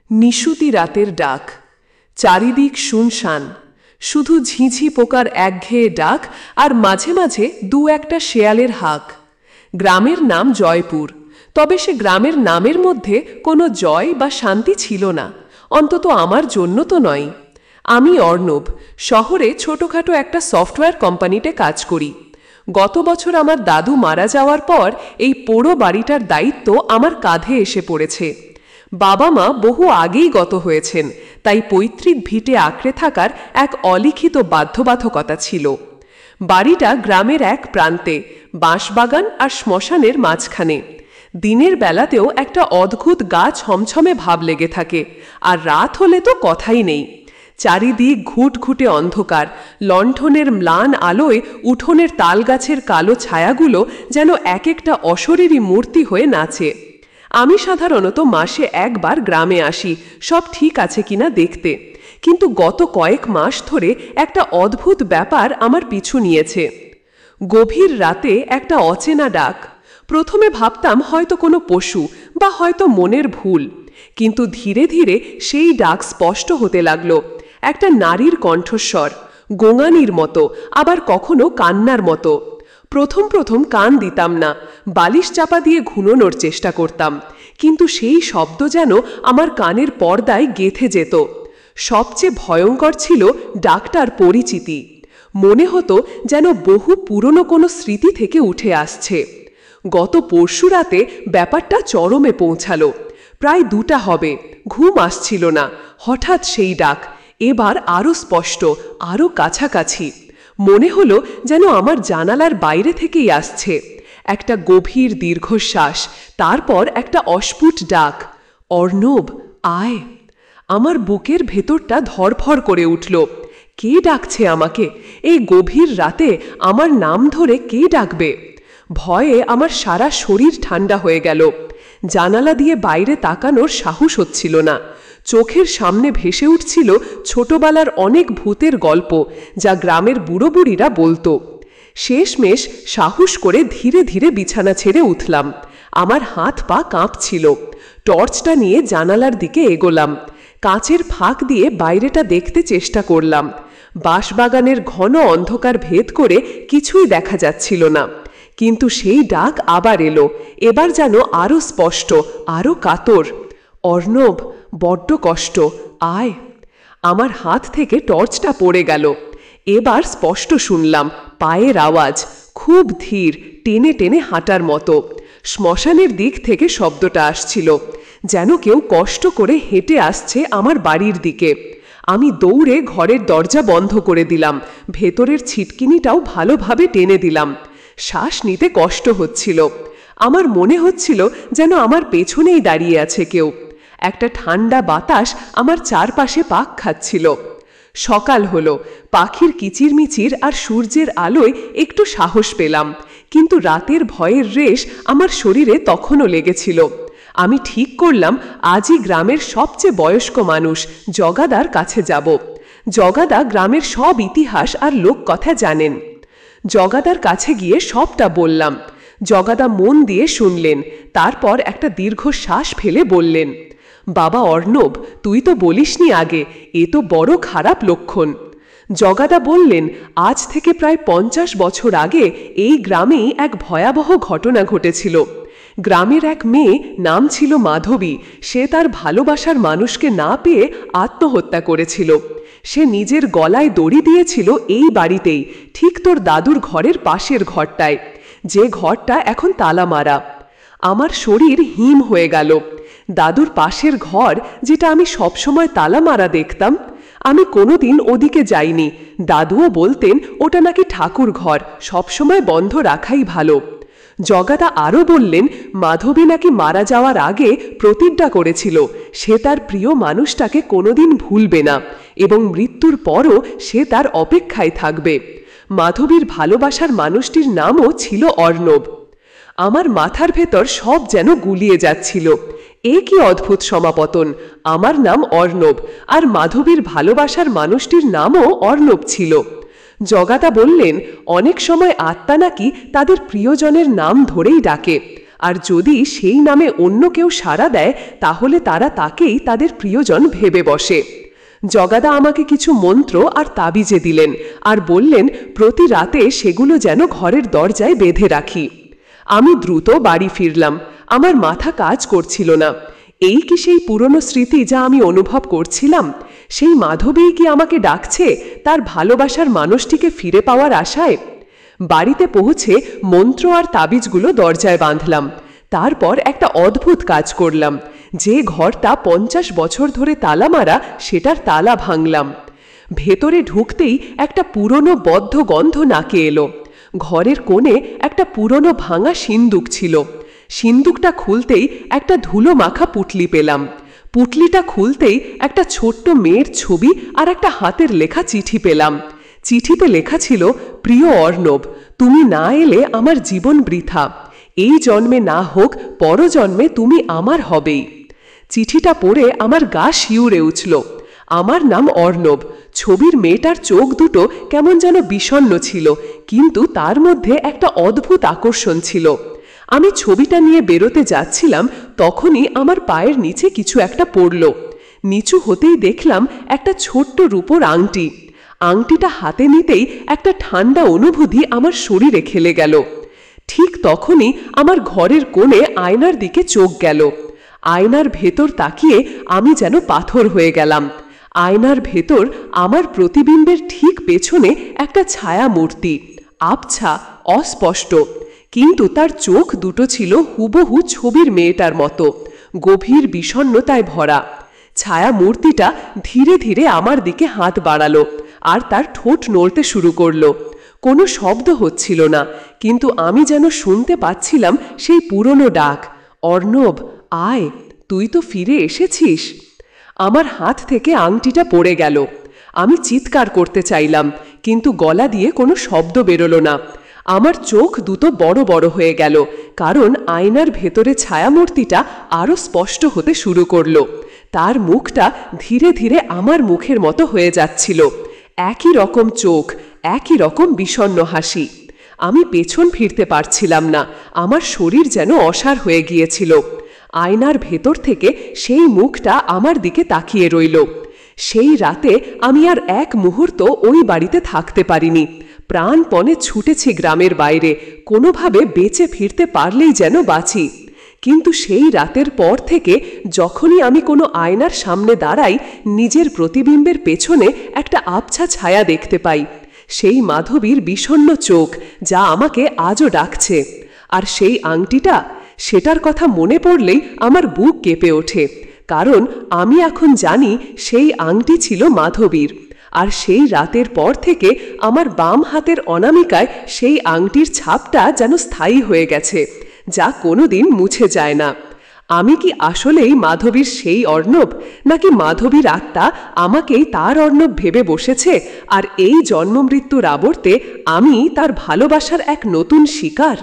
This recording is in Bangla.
নিশুতি রাতের ডাক। চারিদিক শুনশান, শুধু ঝিঝি পোকার একঘেয়ে ডাক আর মাঝে মাঝে দু একটা শেয়ালের হাঁক। গ্রামের নাম জয়পুর, তবে সে গ্রামের নামের মধ্যে কোনো জয় বা শান্তি ছিল না, অন্তত আমার জন্য তো নয়। আমি অর্ণব, শহরে ছোটখাটো একটা সফটওয়্যার কোম্পানিতে কাজ করি। গত বছর আমার দাদু মারা যাওয়ার পর এই পোড়ো বাড়িটার দায়িত্ব আমার কাঁধে এসে পড়েছে। বাবা মা বহু আগেই গত হয়েছেন, তাই পৈতৃক ভিটে আঁকড়ে থাকার এক অলিখিত বাধ্যবাধকতা ছিল। বাড়িটা গ্রামের এক প্রান্তে, বাঁশবাগান আর শ্মশানের মাঝখানে। দিনের বেলাতেও একটা অদ্ভুত গা ছমছমে ভাব লেগে থাকে, আর রাত হলে তো কথাই নেই। চারিদিক ঘুটঘুটে অন্ধকার, লণ্ঠনের ম্লান আলোয় উঠোনের তালগাছের কালো ছায়াগুলো যেন এক একটা অশরীরী মূর্তি হয়ে নাচে। আমি সাধারণত মাসে একবার গ্রামে আসি সব ঠিক আছে কিনা দেখতে, কিন্তু গত কয়েক মাস ধরে একটা অদ্ভুত ব্যাপার আমার পিছু নিয়েছে। গভীর রাতে একটা অচেনা ডাক। প্রথমে ভাবতাম হয়তো কোনো পশু বা হয়তো মনের ভুল, কিন্তু ধীরে ধীরে সেই ডাক স্পষ্ট হতে লাগলো। একটা নারীর কণ্ঠস্বর, গোঙানির মতো, আবার কখনো কান্নার মতো। প্রথম প্রথম কান দিতাম না, বালিশ চাপা দিয়ে ঘুমোনোর চেষ্টা করতাম, কিন্তু সেই শব্দ যেন আমার কানের পর্দায় গেঁথে যেত। সবচেয়ে ভয়ঙ্কর ছিল ডাকটার পরিচিতি। মনে হতো যেন বহু পুরনো কোনো স্মৃতি থেকে উঠে আসছে। গত পরশু রাতে ব্যাপারটা চরমে পৌঁছালো। প্রায় 2টা হবে, ঘুম আসছিল না। হঠাৎ সেই ডাক, এবার আরও স্পষ্ট, আরও কাছাকাছি। মনে হলো যেন আমার জানালার বাইরে থেকেই আসছে। একটা গভীর দীর্ঘশ্বাস, তারপর একটা অস্ফুট ডাক, অর্ণব আয়। আমার বুকের ভেতরটা ধড়ফড় করে উঠল। কে ডাকছে আমাকে? এই গভীর রাতে আমার নাম ধরে কে ডাকবে? ভয়ে আমার সারা শরীর ঠান্ডা হয়ে গেল। জানালা দিয়ে বাইরে তাকানোর সাহস হচ্ছিল না। চোখের সামনে ভেসে উঠছিল ছোটবেলার অনেক ভূতের গল্প, যা গ্রামের বুড়ো বুড়িরা বলতো। শেষমেশ সাহস করে ধীরে ধীরে বিছানা ছেড়ে উঠলাম। আমার হাত পা কাঁপছিল। টর্চটা নিয়ে জানালার দিকে এগোলাম। কাঁচের ফাঁক দিয়ে বাইরেটা দেখতে চেষ্টা করলাম। বাঁশবাগানের ঘন অন্ধকার ভেদ করে কিছুই দেখা যাচ্ছিল না, কিন্তু সেই ডাক আবার এলো, এবার যেন আরও স্পষ্ট, আরও কাতর। অর্ণব, বড্ড কষ্ট, আয়। আমার হাত থেকে টর্চটা পড়ে গেল। এবার স্পষ্ট শুনলাম পায়ের আওয়াজ, খুব ধীর, টেনে টেনে হাঁটার মতো। শ্মশানের দিক থেকে শব্দটা আসছিল, যেন কেউ কষ্ট করে হেঁটে আসছে আমার বাড়ির দিকে। আমি দৌড়ে ঘরের দরজা বন্ধ করে দিলাম, ভেতরের ছিটকিনিটাও ভালোভাবে টেনে দিলাম। শ্বাস নিতে কষ্ট হচ্ছিল। আমার মনে হচ্ছিল যেন আমার পেছনেই দাঁড়িয়ে আছে কেউ। একটা ঠান্ডা বাতাস আমার চারপাশে পাক খাচ্ছিল। সকাল হলো, পাখির কিচিরমিচির আর সূর্যের আলোয় একটু সাহস পেলাম, কিন্তু রাতের ভয়ের রেশ আমার শরীরে তখনও লেগেছিল। আমি ঠিক করলাম আজই গ্রামের সবচেয়ে বয়স্ক মানুষ জগাদার কাছে যাব। জগাদা গ্রামের সব ইতিহাস আর লোককথা জানেন। জগাদার কাছে গিয়ে সবটা বললাম। জগাদা মন দিয়ে শুনলেন, তারপর একটা দীর্ঘশ্বাস ফেলে বললেন, বাবা অর্ণব, তুই তো বলিসনি আগে, এ তো বড় খারাপ লক্ষণ। জগাদা বললেন, আজ থেকে প্রায় 50 বছর আগে এই গ্রামেই এক ভয়াবহ ঘটনা ঘটেছিল। গ্রামের এক মেয়ে, নাম ছিল মাধবী, সে তার ভালোবাসার মানুষকে না পেয়ে আত্মহত্যা করেছিল। সে নিজের গলায় দড়ি দিয়েছিল এই বাড়িতেই, ঠিক তোর দাদুর ঘরের পাশের ঘরটায়, যে ঘরটা এখন তালা মারা। আমার শরীর হিম হয়ে গেল। দাদুর পাশের ঘর, যেটা আমি সবসময় তালা মারা দেখতাম, আমি কোনোদিন ওদিকে যাইনি। দাদুও বলতেন ওটা নাকি ঠাকুর ঘর, সবসময় বন্ধ রাখাই ভালো। জগাদা আরও বললেন, মাধবী নাকি মারা যাওয়ার আগে প্রতিজ্ঞা করেছিল সে তার প্রিয় মানুষটাকে কোনোদিন ভুলবে না, এবং মৃত্যুর পরও সে তার অপেক্ষায় থাকবে। মাধবীর ভালোবাসার মানুষটির নামও ছিল অর্ণব। আমার মাথার ভেতর সব যেন গুলিয়ে যাচ্ছিল। এ কি অদ্ভুত সমাপতন! আমার নাম অর্ণব, আর মাধবীর ভালোবাসার মানুষটির নামও অর্ণব ছিল। জগাদা বললেন, অনেক সময় আত্মা নাকি তাদের প্রিয়জনের নাম ধরেই ডাকে। আর যদি সেই নামে অন্য কেউ সাড়া দেয় তাহলে তারা তাকেই তাদের প্রিয়জন ভেবে বসে। জগাদা আমাকে কিছু মন্ত্র আর তাবিজে দিলেন আর বললেন প্রতি রাতে সেগুলো যেন ঘরের দরজায় বেঁধে রাখি। আমি দ্রুত বাড়ি ফিরলাম। আমার মাথা কাজ করছিল না। এই কি সেই পুরনো স্মৃতি যা আমি অনুভব করছিলাম? সেই মাধবীই কি আমাকে ডাকছে তার ভালোবাসার মানুষটিকে ফিরে পাওয়ার আশায়? বাড়িতে পৌঁছে মন্ত্র আর তাবিজগুলো দরজায় বাঁধলাম। তারপর একটা অদ্ভুত কাজ করলাম। যে ঘরটা 50 বছর ধরে তালা মারা সেটার তালা ভাঙলাম। ভেতরে ঢুকতেই একটা পুরনো বদ্ধ গন্ধ নাকে এলো। ঘরের কোণে একটা পুরনো ভাঙা সিন্দুক ছিল। সিন্দুকটা খুলতেই একটা ধুলো মাখা পুটলি পেলাম। পুটলিটা খুলতেই একটা ছোট্ট মেয়ের ছবি আর একটা হাতের লেখা চিঠি পেলাম। চিঠিতে লেখা ছিল, প্রিয় অর্ণব, তুমি না এলে আমার জীবন বৃথা। এই জন্মে না হোক পরজন্মে তুমি আমার হবেই। চিঠিটা পড়ে আমার গা শিউরে উঠল। আমার নাম অর্ণব। ছবির মেয়েটার চোখ দুটো কেমন যেন বিষণ্ণ ছিল, কিন্তু তার মধ্যে একটা অদ্ভুত আকর্ষণ ছিল। আমি ছবিটা নিয়ে বেরোতে যাচ্ছিলাম, তখনই আমার পায়ের নিচে কিছু একটা পড়ল। নিচু হতেই দেখলাম একটা ছোট্ট রূপোর আংটি। আংটিটা হাতে নিতেই একটা ঠান্ডা অনুভূতি আমার শরীরে খেলে গেল। ঠিক তখনই আমার ঘরের কোণে আয়নার দিকে চোখ গেল। আয়নার ভেতর তাকিয়ে আমি যেন পাথর হয়ে গেলাম। আয়নার ভেতর আমার প্রতিবিম্বের ঠিক পেছনে একটা ছায়া মূর্তি, আবছা, অস্পষ্ট, কিন্তু তার চোখ দুটো ছিল হুবহু ছবির মেয়েটার মতো, গভীর বিষণ্ণতায় ভরা। ছায়া মূর্তিটা ধীরে ধীরে আমার দিকে হাত বাড়ালো আর তার ঠোঁট নড়তে শুরু করলো। কোনো শব্দ হচ্ছিল না, কিন্তু আমি যেন শুনতে পাচ্ছিলাম সেই পুরনো ডাক, অর্ণব আয়, তুই তো ফিরে এসেছিস। আমার হাত থেকে আংটিটা পড়ে গেল। আমি চিৎকার করতে চাইলাম, কিন্তু গলা দিয়ে কোনো শব্দ বেরোলো না। আমার চোখ দুটো বড় বড় হয়ে গেল, কারণ আয়নার ভেতরে ছায়ামূর্তিটা আরও স্পষ্ট হতে শুরু করলো। তার মুখটা ধীরে ধীরে আমার মুখের মতো হয়ে যাচ্ছিল। একই রকম চোখ, একই রকম বিষণ্ণ হাসি। আমি পেছন ফিরতে পারছিলাম না। আমার শরীর যেন অসাড় হয়ে গিয়েছিল। আয়নার ভেতর থেকে সেই মুখটা আমার দিকে তাকিয়ে রইল। সেই রাতে আমি আর এক মুহূর্ত ওই বাড়িতে থাকতে পারিনি। প্রাণপণে ছুটেছি গ্রামের বাইরে, কোনোভাবে বেঁচে ফিরতে পারলেই যেন বাঁচি। কিন্তু সেই রাতের পর থেকে যখনই আমি কোনো আয়নার সামনে দাঁড়াই, নিজের প্রতিবিম্বের পেছনে একটা আবছা ছায়া দেখতে পাই। সেই মাধবীর বিষণ্ণ চোখ, যা আমাকে আজও ডাকছে। আর সেই আংটিটা, সেটার কথা মনে পড়লেই আমার বুক কেঁপে ওঠে, কারণ আমি এখন জানি সেই আংটি ছিল মাধবীর। আর সেই রাতের পর থেকে আমার বাম হাতের অনামিকায় সেই আংটির ছাপটা যেন স্থায়ী হয়ে গেছে, যা কোনোদিন মুছে যায় না। আমি কি আসলেই মাধবীর সেই অর্ণব, নাকি মাধবীর আত্মা আমাকেই তার অর্ণব ভেবে বসেছে, আর এই জন্ম মৃত্যুর আবর্তে আমি তার ভালোবাসার এক নতুন শিকার?